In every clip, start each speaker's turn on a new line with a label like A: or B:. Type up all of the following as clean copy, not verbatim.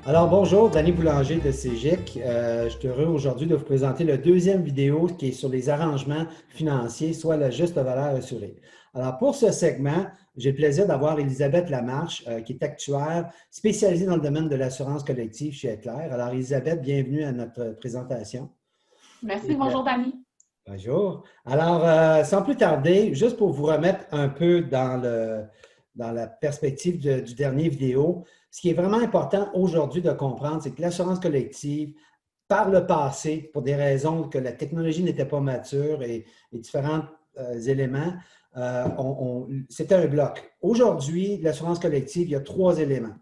A: Alors bonjour, Danny Boulanger de CGIC. Je suis heureux aujourd'hui de vous présenter la deuxième vidéo qui est sur les arrangements financiers, soit la juste valeur assurée. Alors pour ce segment, j'ai le plaisir d'avoir Elisabeth Lamarche, qui est actuaire spécialisée dans le domaine de l'assurance collective chez Éclair. Alors Elisabeth, bienvenue à notre présentation.
B: Merci,
A: Et,
B: bonjour Dani.
A: bonjour. Alors, sans plus tarder, juste pour vous remettre un peu dans la perspective du dernier vidéo, ce qui est vraiment important aujourd'hui de comprendre, c'est que l'assurance collective, par le passé, pour des raisons que la technologie n'était pas mature et différents éléments, c'était un bloc. Aujourd'hui, l'assurance collective, il y a trois éléments.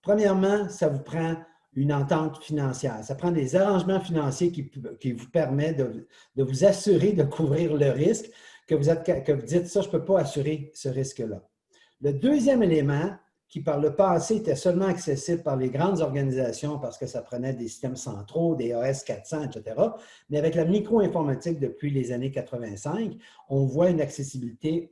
A: Premièrement, ça vous prend une entente financière. Ça prend des arrangements financiers qui vous permettent de vous assurer de couvrir le risque, que vous dites ça, je ne peux pas assurer ce risque-là. Le deuxième élément, qui par le passé était seulement accessible par les grandes organisations parce que ça prenait des systèmes centraux, des AS 400, etc. Mais avec la micro-informatique depuis les années 85, on voit une accessibilité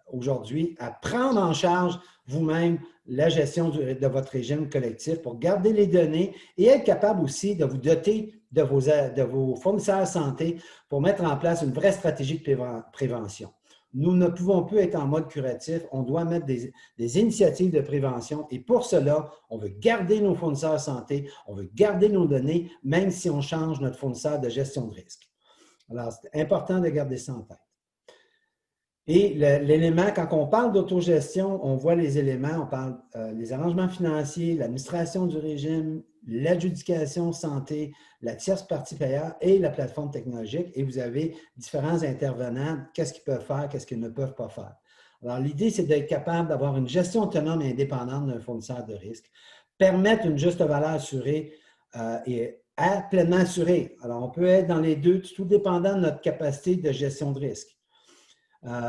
A: aujourd'hui à prendre en charge vous-même la gestion de votre régime collectif pour garder les données et être capable aussi de vous doter de vos fournisseurs santé pour mettre en place une vraie stratégie de prévention. Nous ne pouvons plus être en mode curatif, on doit mettre des initiatives de prévention et pour cela, on veut garder nos fournisseurs santé, on veut garder nos données, même si on change notre fournisseur de gestion de risque. Alors, c'est important de garder ça en tête. Et l'élément, quand on parle d'autogestion, on voit les éléments, on parle les arrangements financiers, l'administration du régime, l'adjudication santé, la tierce partie payeur et la plateforme technologique. Et vous avez différents intervenants, qu'est-ce qu'ils peuvent faire, qu'est-ce qu'ils ne peuvent pas faire. Alors, l'idée, c'est d'être capable d'avoir une gestion autonome et indépendante d'un fournisseur de risque, permettre une juste valeur assurée et pleinement assurée. Alors, on peut être dans les deux, tout dépendant de notre capacité de gestion de risque.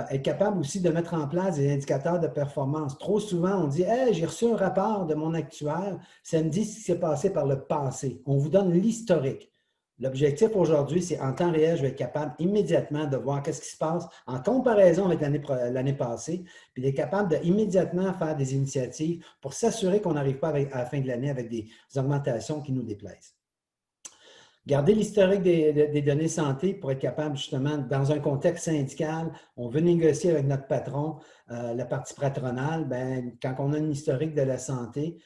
A: Être capable aussi de mettre en place des indicateurs de performance. Trop souvent, on dit hey, « j'ai reçu un rapport de mon actuaire, ça me dit ce qui s'est passé par le passé. » On vous donne l'historique. L'objectif aujourd'hui, c'est en temps réel, je vais être capable immédiatement de voir qu'est-ce qui se passe en comparaison avec l'année passée, puis d'être capable d'immédiatement faire des initiatives pour s'assurer qu'on n'arrive pas à la fin de l'année avec des augmentations qui nous déplaisent. Garder l'historique des données santé pour être capable, justement, dans un contexte syndical, on veut négocier avec notre patron, la partie patronale, bien, quand on a un historique de la santé,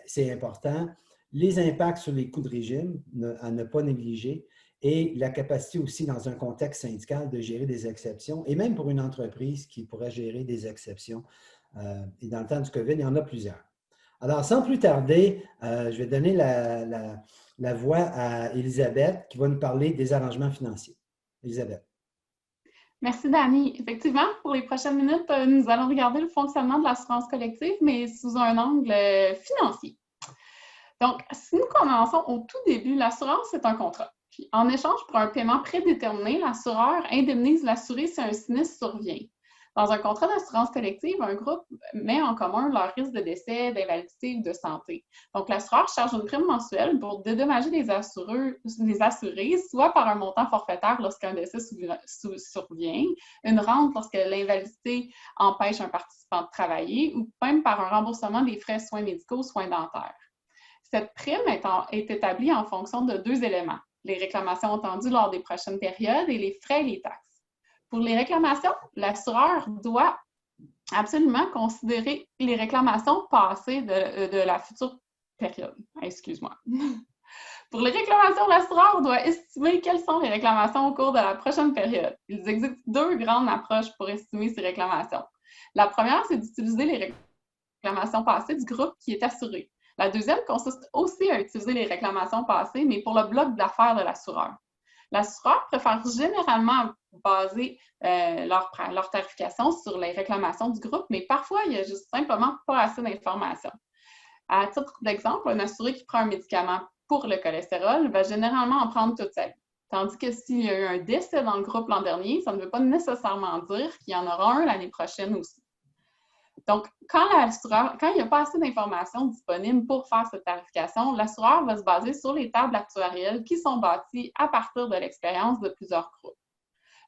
A: c'est important. Les impacts sur les coûts de régime, à ne pas négliger, et la capacité aussi, dans un contexte syndical, de gérer des exceptions, et même pour une entreprise qui pourrait gérer des exceptions. Et dans le temps du COVID, il y en a plusieurs. Alors, sans plus tarder, je vais donner la voix à Elisabeth qui va nous parler des arrangements financiers. Elisabeth.
B: Merci Dani. Effectivement, pour les prochaines minutes, nous allons regarder le fonctionnement de l'assurance collective, mais sous un angle financier. Donc, si nous commençons au tout début, l'assurance, c'est un contrat. Puis, en échange pour un paiement prédéterminé, l'assureur indemnise l'assuré si un sinistre survient. Dans un contrat d'assurance collective, un groupe met en commun leurs risques de décès, d'invalidité ou de santé. Donc, l'assureur charge une prime mensuelle pour dédommager les assurés, soit par un montant forfaitaire lorsqu'un décès survient, une rente lorsque l'invalidité empêche un participant de travailler, ou même par un remboursement des frais de soins médicaux, soins dentaires. Cette prime est établie en fonction de deux éléments, les réclamations entendues lors des prochaines périodes et les frais et les taxes. Pour les réclamations, l'assureur doit absolument considérer les réclamations passées de la future période. Excuse-moi. Pour les réclamations, l'assureur doit estimer quelles sont les réclamations au cours de la prochaine période. Il existe deux grandes approches pour estimer ces réclamations. La première, c'est d'utiliser les réclamations passées du groupe qui est assuré. La deuxième consiste aussi à utiliser les réclamations passées, mais pour le bloc d'affaires de l'assureur. L'assureur préfère généralement baser leur tarification sur les réclamations du groupe, mais parfois, il n'y a juste simplement pas assez d'informations. À titre d'exemple, un assuré qui prend un médicament pour le cholestérol va généralement en prendre toute sa vie. Tandis que s'il y a eu un décès dans le groupe l'an dernier, ça ne veut pas nécessairement dire qu'il y en aura un l'année prochaine aussi. Donc, quand il n'y a pas assez d'informations disponibles pour faire cette tarification, l'assureur va se baser sur les tables actuarielles qui sont bâties à partir de l'expérience de plusieurs groupes.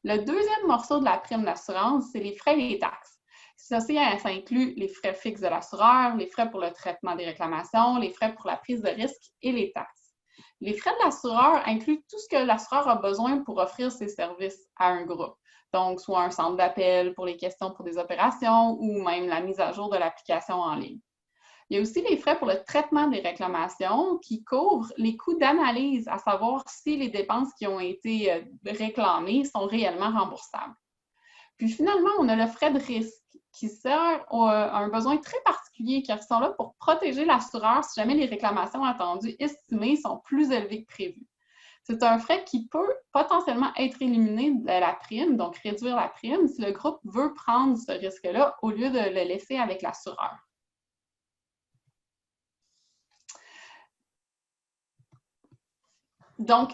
B: Le deuxième morceau de la prime d'assurance, c'est les frais et les taxes. Ça inclut les frais fixes de l'assureur, les frais pour le traitement des réclamations, les frais pour la prise de risque et les taxes. Les frais de l'assureur incluent tout ce que l'assureur a besoin pour offrir ses services à un groupe. Donc, soit un centre d'appel pour les questions pour des opérations ou même la mise à jour de l'application en ligne. Il y a aussi les frais pour le traitement des réclamations qui couvrent les coûts d'analyse, à savoir si les dépenses qui ont été réclamées sont réellement remboursables. Puis finalement, on a le frais de risque qui sert à un besoin très particulier, car ils sont là pour protéger l'assureur si jamais les réclamations attendues estimées sont plus élevées que prévu. C'est un frais qui peut potentiellement être éliminé de la prime, donc réduire la prime, si le groupe veut prendre ce risque-là au lieu de le laisser avec l'assureur. Donc,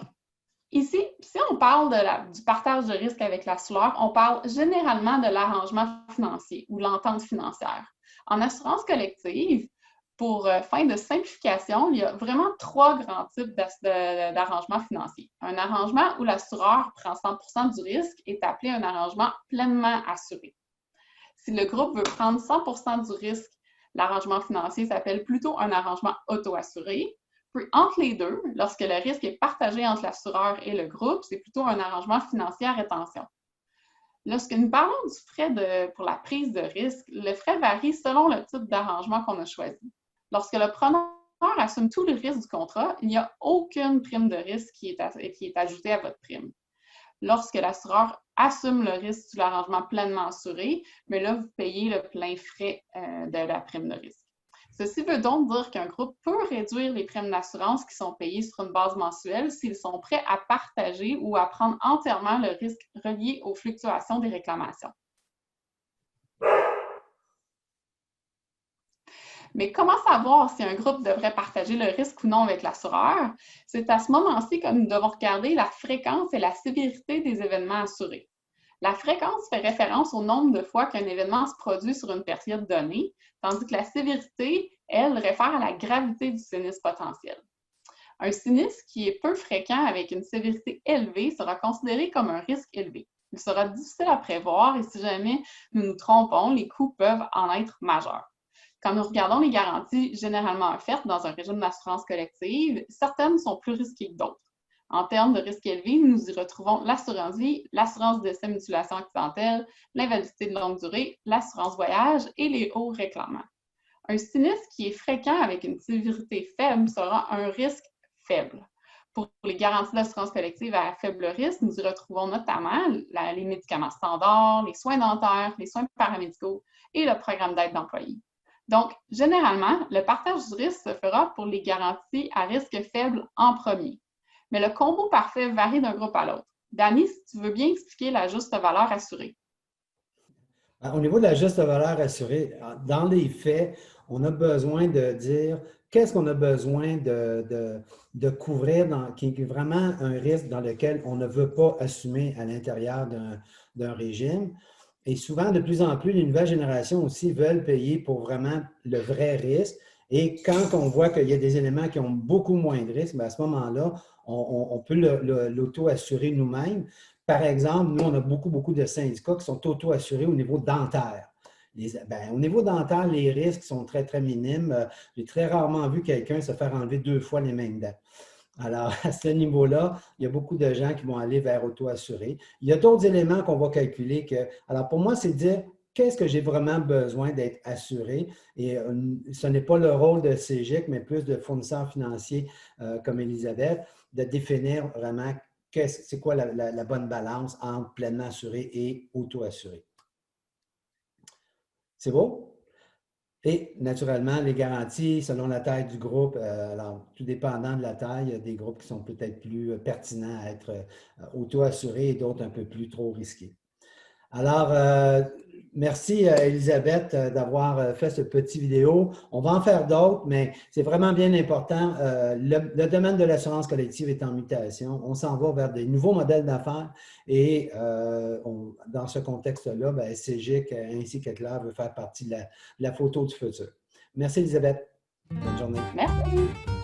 B: ici, si on parle du partage de risque avec l'assureur, on parle généralement de l'arrangement financier ou l'entente financière. En assurance collective, pour fin de simplification, il y a vraiment 3 grands types d'arrangements financiers. Un arrangement où l'assureur prend 100% du risque est appelé un arrangement pleinement assuré. Si le groupe veut prendre 100% du risque, l'arrangement financier s'appelle plutôt un arrangement auto-assuré. Puis entre les deux, lorsque le risque est partagé entre l'assureur et le groupe, c'est plutôt un arrangement financier à rétention. Lorsque nous parlons du frais pour la prise de risque, le frais varie selon le type d'arrangement qu'on a choisi. Lorsque le preneur assume tout le risque du contrat, il n'y a aucune prime de risque qui est ajoutée à votre prime. Lorsque l'assureur assume le risque sous l'arrangement pleinement assuré, mais là, vous payez le plein frais de la prime de risque. Ceci veut donc dire qu'un groupe peut réduire les primes d'assurance qui sont payées sur une base mensuelle s'ils sont prêts à partager ou à prendre entièrement le risque relié aux fluctuations des réclamations. Mais comment savoir si un groupe devrait partager le risque ou non avec l'assureur? C'est à ce moment-ci que nous devons regarder la fréquence et la sévérité des événements assurés. La fréquence fait référence au nombre de fois qu'un événement se produit sur une période donnée, tandis que la sévérité, elle, réfère à la gravité du sinistre potentiel. Un sinistre qui est peu fréquent avec une sévérité élevée sera considéré comme un risque élevé. Il sera difficile à prévoir et si jamais nous nous trompons, les coûts peuvent en être majeurs. Quand nous regardons les garanties généralement offertes dans un régime d'assurance collective, certaines sont plus risquées que d'autres. En termes de risque élevé, nous y retrouvons l'assurance vie, l'assurance décès mutilation accidentelle, l'invalidité de longue durée, l'assurance voyage et les hauts réclamants. Un sinistre qui est fréquent avec une sévérité faible sera un risque faible. Pour les garanties d'assurance collective à faible risque, nous y retrouvons notamment les médicaments standards, les soins dentaires, les soins paramédicaux et le programme d'aide d'employés. Donc, généralement, le partage du risque se fera pour les garanties à risque faible en premier. Mais le combo parfait varie d'un groupe à l'autre. Dani, si tu veux bien expliquer la juste valeur assurée.
A: Au niveau de la juste valeur assurée, dans les faits, on a besoin de dire qu'est-ce qu'on a besoin de couvrir, qui est vraiment un risque dans lequel on ne veut pas assumer à l'intérieur d'un régime. Et souvent, de plus en plus, les nouvelles générations aussi veulent payer pour vraiment le vrai risque. Et quand on voit qu'il y a des éléments qui ont beaucoup moins de risque, bien à ce moment-là, on peut l'auto-assurer nous-mêmes. Par exemple, nous, on a beaucoup de syndicats qui sont auto-assurés au niveau dentaire. Au niveau dentaire, les risques sont très, très minimes. J'ai très rarement vu quelqu'un se faire enlever 2 fois les mêmes dents. Alors, à ce niveau-là, il y a beaucoup de gens qui vont aller vers auto-assuré. Il y a d'autres éléments qu'on va calculer alors, pour moi, c'est de dire qu'est-ce que j'ai vraiment besoin d'être assuré. Et ce n'est pas le rôle de CGIC, mais plus de fournisseurs financiers comme Elisabeth, de définir vraiment c'est quoi la bonne balance entre pleinement assuré et auto-assuré. C'est beau? Et naturellement, les garanties selon la taille du groupe, alors tout dépendant de la taille, il y a des groupes qui sont peut-être plus pertinents à être auto-assurés et d'autres un peu plus trop risqués. Alors, merci Elisabeth d'avoir fait ce petit vidéo. On va en faire d'autres, mais c'est vraiment bien important. Le domaine de l'assurance collective est en mutation. On s'en va vers des nouveaux modèles d'affaires et dans ce contexte-là, CGIC ainsi qu'Eclair veut faire partie de la photo du futur. Merci Elisabeth. Bonne journée.
B: Merci.